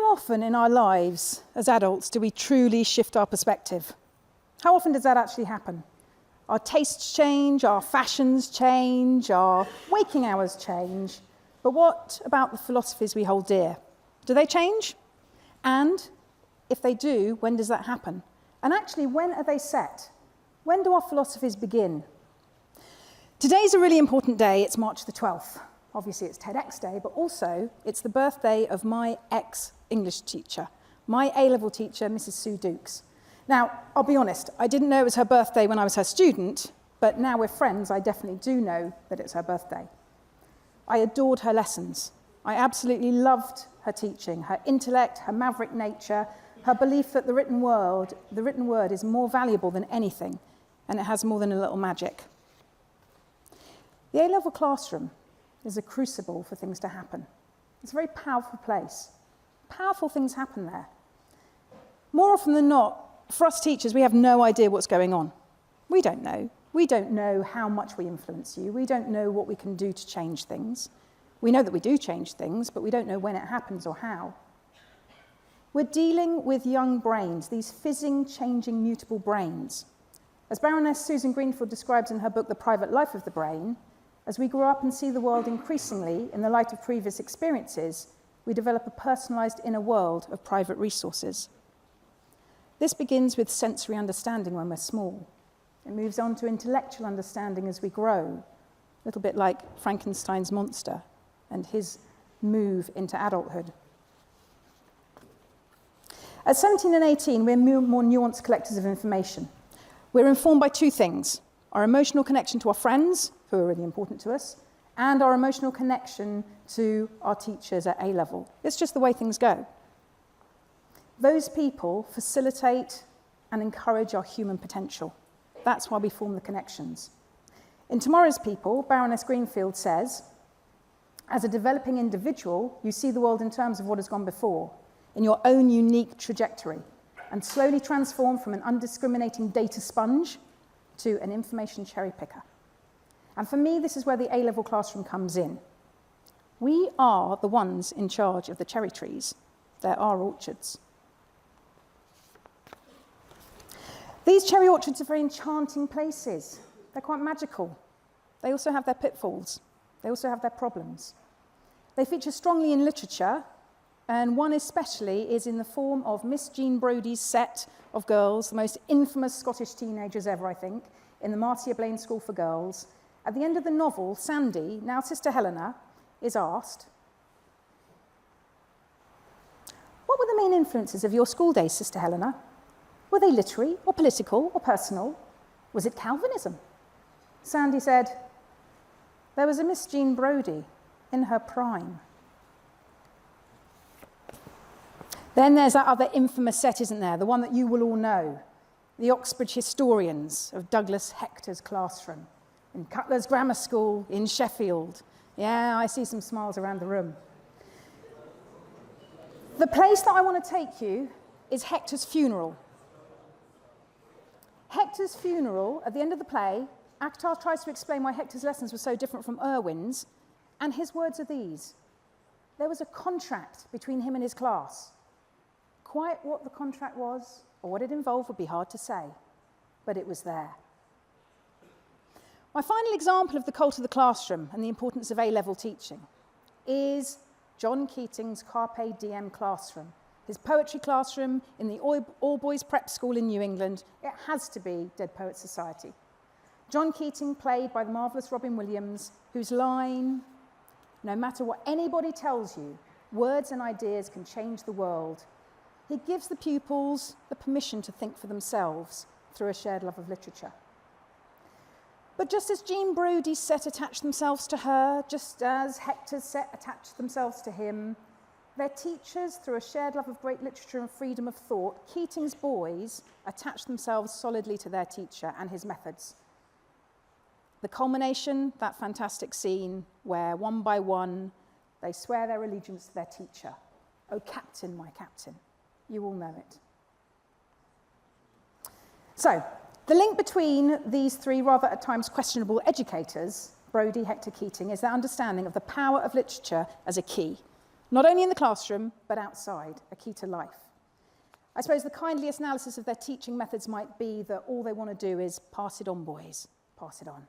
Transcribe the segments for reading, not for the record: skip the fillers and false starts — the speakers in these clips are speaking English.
How often in our lives as adults do we truly shift our perspective? How often does that actually happen? Our tastes change, our fashions change, our waking hours change. But what about the philosophies we hold dear? Do they change? And if they do, when does that happen? And actually, when are they set? When do our philosophies begin? Today's a really important day. It's March the 12th. Obviously, it's TEDx Day, but also it's the birthday of my ex-English teacher, my A-level teacher, Mrs. Sue Dukes. Now, I'll be honest, I didn't know it was her birthday when I was her student, but now we're friends, I definitely do know that it's her birthday. I adored her lessons. I absolutely loved her teaching, her intellect, her maverick nature, her belief that the written word is more valuable than anything, and it has more than a little magic. The A-level classroom is a crucible for things to happen. It's a very powerful place. Powerful things happen there. More often than not, for us teachers, we have no idea what's going on. We don't know. We don't know how much we influence you. We don't know what we can do to change things. We know that we do change things, but we don't know when it happens or how. We're dealing with young brains, these fizzing, changing, mutable brains. As Baroness Susan Greenfield describes in her book, The Private Life of the Brain, as we grow up and see the world increasingly in the light of previous experiences, we develop a personalized inner world of private resources. This begins with sensory understanding when we're small. It moves on to intellectual understanding as we grow, a little bit like Frankenstein's monster and his move into adulthood. At 17 and 18, we're more nuanced collectors of information. We're informed by two things: our emotional connection to our friends, who are really important to us, and our emotional connection to our teachers at A-level. It's just the way things go. Those people facilitate and encourage our human potential. That's why we form the connections. In Tomorrow's People, Baroness Greenfield says, as a developing individual, you see the world in terms of what has gone before, in your own unique trajectory, and slowly transform from an undiscriminating data sponge to an information cherry picker. And for me, this is where the A-level classroom comes in. We are the ones in charge of the cherry trees. There are orchards. These cherry orchards are very enchanting places. They're quite magical. They also have their pitfalls. They also have their problems. They feature strongly in literature, and one especially is in the form of Miss Jean Brodie's set of girls, the most infamous Scottish teenagers ever, I think, in the Marcia Blaine School for Girls. At the end of the novel, Sandy, now Sister Helena, is asked, "What were the main influences of your school days, Sister Helena? Were they literary or political or personal? Was it Calvinism?" Sandy said, "There was a Miss Jean Brodie in her prime." Then there's that other infamous set, isn't there? The one that you will all know. The Oxbridge historians of Douglas Hector's classroom in Cutler's Grammar School in Sheffield. Yeah, I see some smiles around the room. The place that I want to take you is Hector's funeral. Hector's funeral, at the end of the play, Akhtar tries to explain why Hector's lessons were so different from Irwin's, and his words are these: there was a contract between him and his class. Quite what the contract was, or what it involved, would be hard to say, but it was there. My final example of the cult of the classroom and the importance of A-level teaching is John Keating's Carpe Diem classroom. His poetry classroom in the all-boys prep school in New England. It has to be Dead Poets Society. John Keating, played by the marvellous Robin Williams, whose line, "No matter what anybody tells you, words and ideas can change the world." He gives the pupils the permission to think for themselves through a shared love of literature. But just as Jean Brodie's set attached themselves to her, just as Hector's set attached themselves to him, their teachers, through a shared love of great literature and freedom of thought, Keating's boys attached themselves solidly to their teacher and his methods. The culmination, that fantastic scene where, one by one, they swear their allegiance to their teacher. "Oh, Captain, my Captain." You all know it. So, the link between these three rather at times questionable educators, Brodie, Hector, Keating, is their understanding of the power of literature as a key. Not only in the classroom, but outside, a key to life. I suppose the kindliest analysis of their teaching methods might be that all they want to do is pass it on, boys, pass it on.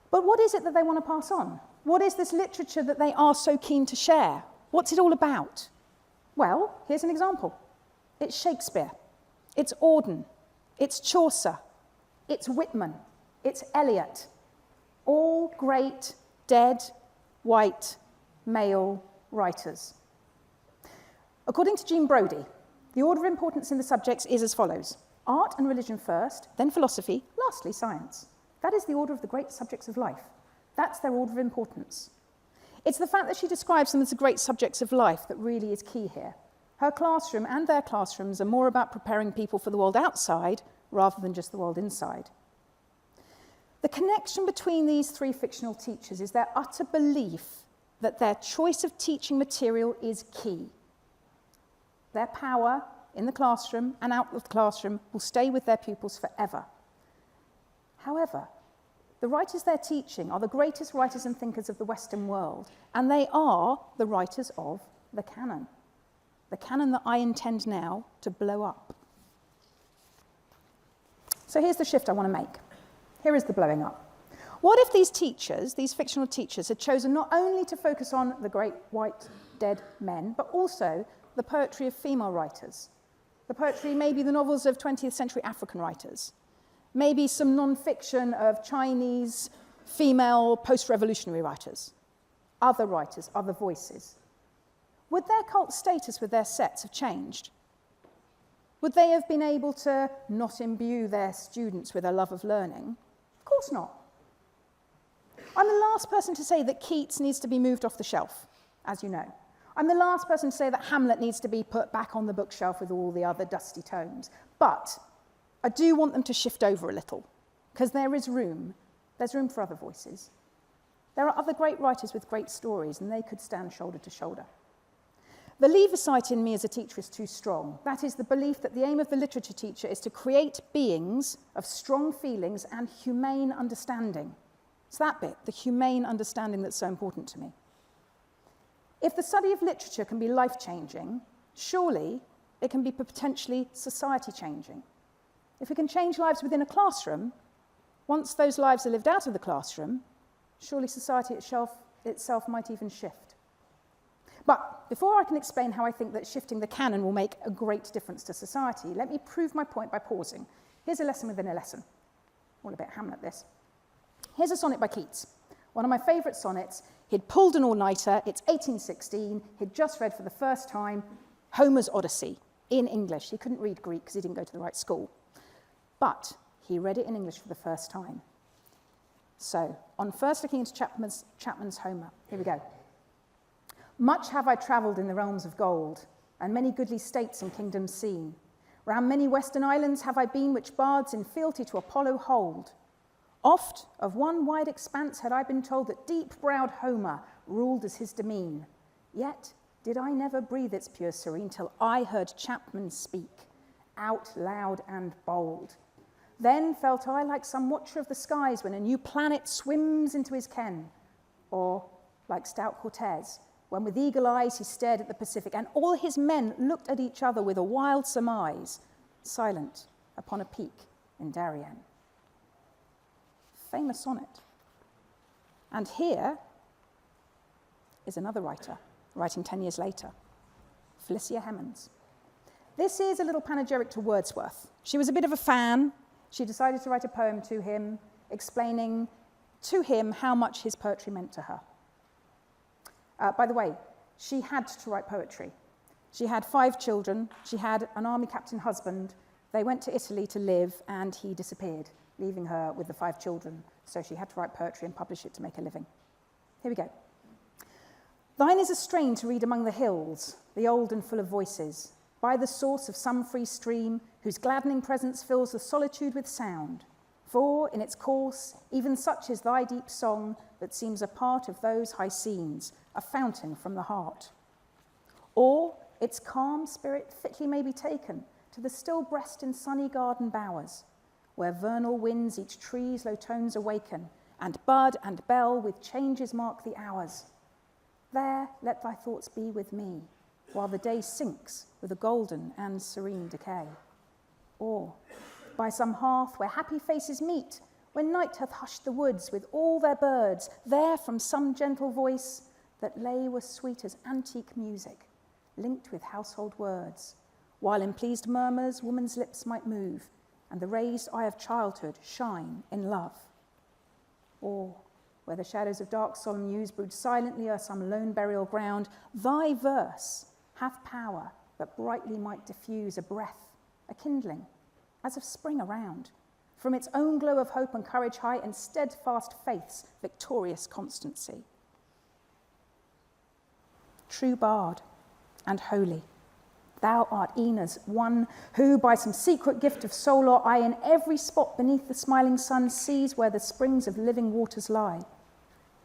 But what is it that they want to pass on? What is this literature that they are so keen to share? What's it all about? Well, here's an example. It's Shakespeare, it's Auden, it's Chaucer, it's Whitman, it's Eliot. All great, dead, white, male writers. According to Jean Brodie, the order of importance in the subjects is as follows. Art and religion first, then philosophy, lastly science. That is the order of the great subjects of life. That's their order of importance. It's the fact that she describes them as the great subjects of life that really is key here. Her classroom and their classrooms are more about preparing people for the world outside rather than just the world inside. The connection between these three fictional teachers is their utter belief that their choice of teaching material is key. Their power in the classroom and out of the classroom will stay with their pupils forever. However, the writers they're teaching are the greatest writers and thinkers of the Western world, and they are the writers of the canon that I intend now to blow up. So here's the shift I want to make. Here is the blowing up. What if these teachers, these fictional teachers, had chosen not only to focus on the great white dead men, but also the poetry of female writers? The poetry, maybe the novels of 20th century African writers, maybe some non-fiction of Chinese female post-revolutionary writers, other voices. Would their cult status with their sets have changed? Would they have been able to not imbue their students with a love of learning? Of course not. I'm the last person to say that Keats needs to be moved off the shelf, as you know. I'm the last person to say that Hamlet needs to be put back on the bookshelf with all the other dusty tomes. But I do want them to shift over a little, because there is room. There's room for other voices. There are other great writers with great stories, and they could stand shoulder to shoulder. The leversite in me as a teacher is too strong. That is the belief that the aim of the literature teacher is to create beings of strong feelings and humane understanding. It's that bit, the humane understanding, that's so important to me. If the study of literature can be life-changing, surely it can be potentially society-changing. If we can change lives within a classroom, once those lives are lived out of the classroom, surely society itself might even shift. But before I can explain how I think that shifting the canon will make a great difference to society, let me prove my point by pausing. Here's a lesson within a lesson. All a bit Hamlet, this. Here's a sonnet by Keats, one of my favourite sonnets. He'd pulled an all-nighter, it's 1816, he'd just read for the first time Homer's Odyssey in English. He couldn't read Greek because he didn't go to the right school. But he read it in English for the first time. So, on first looking into Chapman's Homer, here we go. Much have I travelled in the realms of gold, and many goodly states and kingdoms seen. Round many western islands have I been, which bards in fealty to Apollo hold. Oft of one wide expanse had I been told that deep-browed Homer ruled as his demesne. Yet did I never breathe its pure serene till I heard Chapman speak, out loud and bold. Then felt I like some watcher of the skies when a new planet swims into his ken, or like stout Cortez, when with eagle eyes he stared at the Pacific, and all his men looked at each other with a wild surmise, silent upon a peak in Darien. Famous sonnet. And here is another writer, writing 10 years later, Felicia Hemans. This is a little panegyric to Wordsworth. She was a bit of a fan. She decided to write a poem to him, explaining to him how much his poetry meant to her. By the way, she had to write poetry. She had 5 children. She had an army captain husband. They went to Italy to live, and he disappeared, leaving her with the 5 children. So she had to write poetry and publish it to make a living. Here we go. Thine is a strain to read among the hills, the old and full of voices, by the source of some free stream, whose gladdening presence fills the solitude with sound. For, in its course, even such is thy deep song that seems a part of those high scenes, a fountain from the heart. Or, its calm spirit fitly may be taken to the still breast in sunny garden bowers, where vernal winds each tree's low tones awaken, and bud and bell with changes mark the hours. There let thy thoughts be with me, while the day sinks with a golden and serene decay. Or, by some hearth where happy faces meet, when night hath hushed the woods with all their birds, there from some gentle voice that lay was sweet as antique music, linked with household words, while in pleased murmurs woman's lips might move, and the raised eye of childhood shine in love. Or, where the shadows of dark solemn yews brood silently o'er some lone burial ground, thy verse hath power that brightly might diffuse a breath, a kindling, as of spring around, from its own glow of hope and courage high and steadfast faith's victorious constancy. True bard and holy, thou art e'en as one who, by some secret gift of soul or eye, in every spot beneath the smiling sun sees where the springs of living waters lie,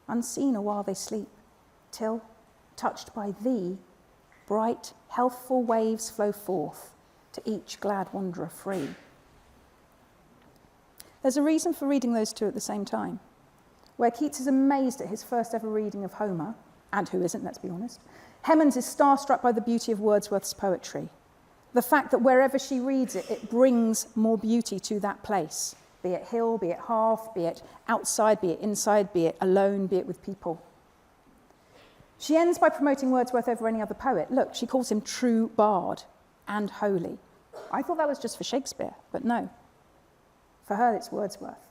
unseen awhile they sleep, till, touched by thee, bright, healthful waves flow forth, to each glad wanderer free. There's a reason for reading those two at the same time. Where Keats is amazed at his first ever reading of Homer, and who isn't, let's be honest, Hemans is starstruck by the beauty of Wordsworth's poetry. The fact that wherever she reads it, it brings more beauty to that place, be it hill, be it hearth, be it outside, be it inside, be it alone, be it with people. She ends by promoting Wordsworth over any other poet. Look, she calls him true bard and holy. I thought that was just for Shakespeare, but no. For her, it's Wordsworth.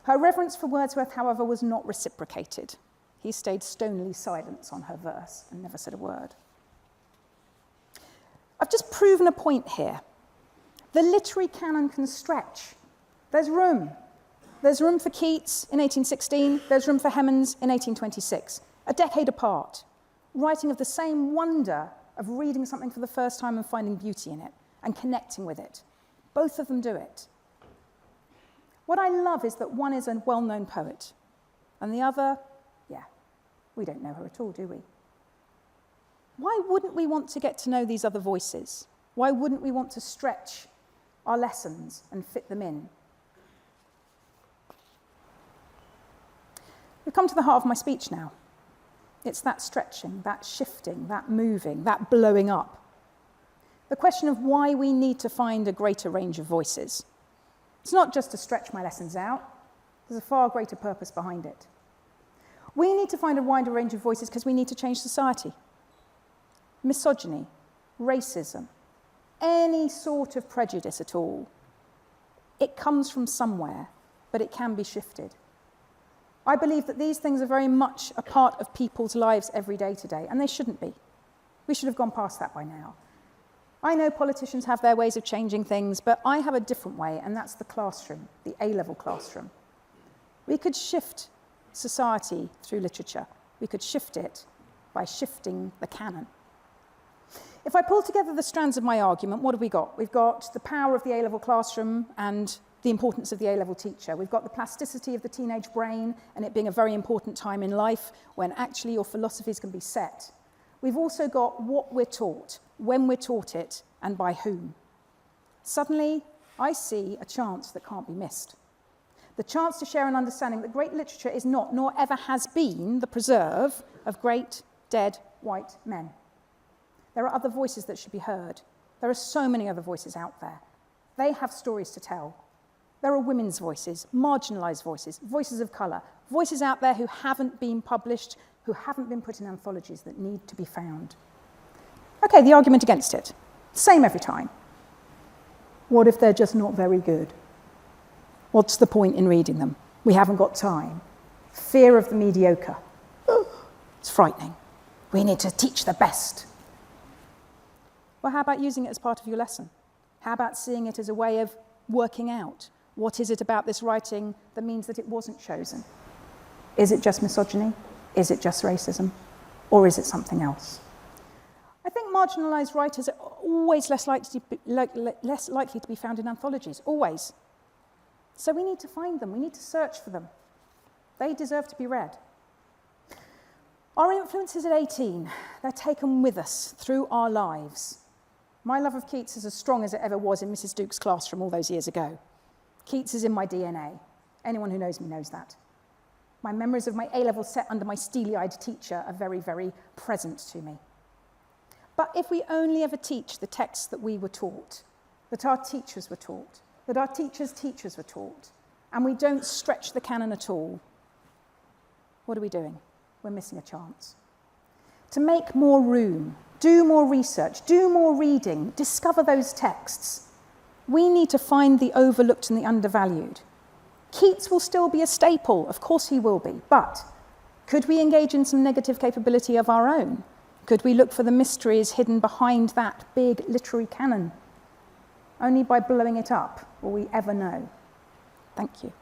Her reverence for Wordsworth, however, was not reciprocated. He stayed stonily silent on her verse and never said a word. I've just proven a point here. The literary canon can stretch. There's room. There's room for Keats in 1816. There's room for Hemans in 1826. A decade apart, writing of the same wonder of reading something for the first time and finding beauty in it and connecting with it. Both of them do it. What I love is that one is a well-known poet, and the other, we don't know her at all, do we? Why wouldn't we want to get to know these other voices? Why wouldn't we want to stretch our lessons and fit them in? We've come to the heart of my speech now. It's that stretching, that shifting, that moving, that blowing up. The question of why we need to find a greater range of voices. It's not just to stretch my lessons out. There's a far greater purpose behind it. We need to find a wider range of voices because we need to change society. Misogyny, racism, any sort of prejudice at all, it comes from somewhere, but it can be shifted. I believe that these things are very much a part of people's lives every day today, and they shouldn't be. We should have gone past that by now. I know politicians have their ways of changing things, but I have a different way, and that's the classroom, the A-level classroom. We could shift society through literature. We could shift it by shifting the canon. If I pull together the strands of my argument, what have we got? We've got the power of the A-level classroom and the importance of the A-level teacher. We've got the plasticity of the teenage brain and it being a very important time in life when actually your philosophies can be set. We've also got what we're taught, when we're taught it, and by whom. Suddenly, I see a chance that can't be missed. The chance to share an understanding that great literature is not, nor ever has been, the preserve of great, dead, white men. There are other voices that should be heard. There are so many other voices out there. They have stories to tell. There are women's voices, marginalized voices, voices of colour, voices out there who haven't been published, who haven't been put in anthologies that need to be found. Okay, the argument against it. Same every time. What if they're just not very good? What's the point in reading them? We haven't got time. Fear of the mediocre. It's frightening. We need to teach the best. Well, how about using it as part of your lesson? How about seeing it as a way of working out what is it about this writing that means that it wasn't chosen? Is it just misogyny? Is it just racism? Or is it something else? I think marginalised writers are always less likely to be found in anthologies, always. So we need to find them, we need to search for them. They deserve to be read. Our influences at 18, they're taken with us through our lives. My love of Keats is as strong as it ever was in Mrs. Duke's classroom all those years ago. Keats is in my DNA. Anyone who knows me knows that. My memories of my A-level set under my steely-eyed teacher are very, very present to me. But if we only ever teach the texts that we were taught, that our teachers were taught, that our teachers' teachers were taught, and we don't stretch the canon at all, what are we doing? We're missing a chance. To make more room, do more research, do more reading, discover those texts, we need to find the overlooked and the undervalued. Keats will still be a staple, of course he will be, but could we engage in some negative capability of our own? Could we look for the mysteries hidden behind that big literary canon? Only by blowing it up will we ever know. Thank you.